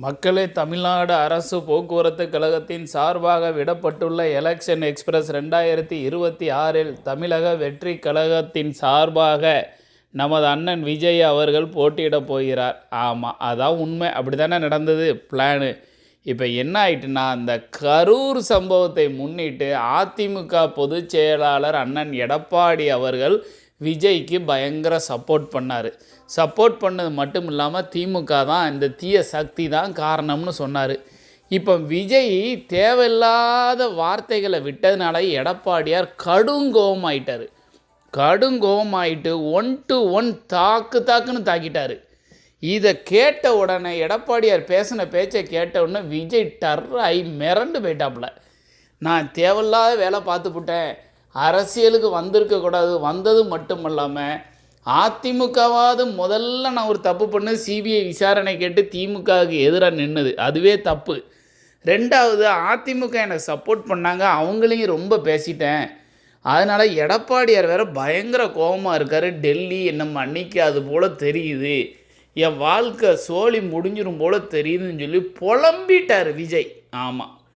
மக்களே, தமிழ்நாடு அரசு போக்குவரத்து கழகத்தின் சார்பாக விடப்பட்டுள்ள எலெக்ஷன் எக்ஸ்பிரஸ் 2026இல் தமிழக வெற்றி கழகத்தின் சார்பாக நமது அண்ணன் விஜய் அவர்கள் போட்டியிடப் போகிறார். ஆமாம், அதான் உண்மை. அப்படி தானே நடந்தது பிளானு. இப்போ என்ன ஆயிட்டுன்னா, அந்த கரூர் சம்பவத்தை முன்னிட்டு அதிமுக பொதுச் செயலாளர் அண்ணன் எடப்பாடி அவர்கள் விஜய்க்கு பயங்கர சப்போர்ட் பண்ணார். சப்போர்ட் பண்ணது மட்டும் இல்லாமல் திமுக தான் இந்த தீய சக்தி தான் காரணம்னு சொன்னார். இப்போ விஜய் தேவையில்லாத வார்த்தைகளை விட்டதுனால எடப்பாடியார் கடுங்கோவமாயிட்டார். கடுங்கோவமாயிட்டு 1-to-1 தாக்குன்னு தாக்கிட்டார். இதை கேட்ட உடனே எடப்பாடியார் பேசின பேச்சை கேட்ட உடனே விஜய் டர்ராகி மிரண்டு போயிட்டாப்புல. நான் தேவையில்லாத வேலை பார்த்துப்புட்டேன், அரசியலுக்கு வந்திருக்கக்கூடாது, வந்தது மட்டும் இல்லாமல் அதிமுகவாவது முதல்ல நான் ஒரு தப்பு பண்ணு சிபிஐ விசாரணை கேட்டு திமுகவுக்கு எதிராக நின்றுது, அதுவே தப்பு. ரெண்டாவது, அதிமுக எனக்கு சப்போர்ட் பண்ணாங்க, அவங்களையும் ரொம்ப பேசிட்டேன். அதனால் எடப்பாடியார் வேறு பயங்கர கோபமாக இருக்கார். டெல்லி என்னை மன்னிக்காது போல் தெரியுது, என் வாழ்க்கை சோழி முடிஞ்சிடும் போல் தெரியுதுன்னு சொல்லி புலம்பிட்டார் விஜய். ஆமாம்.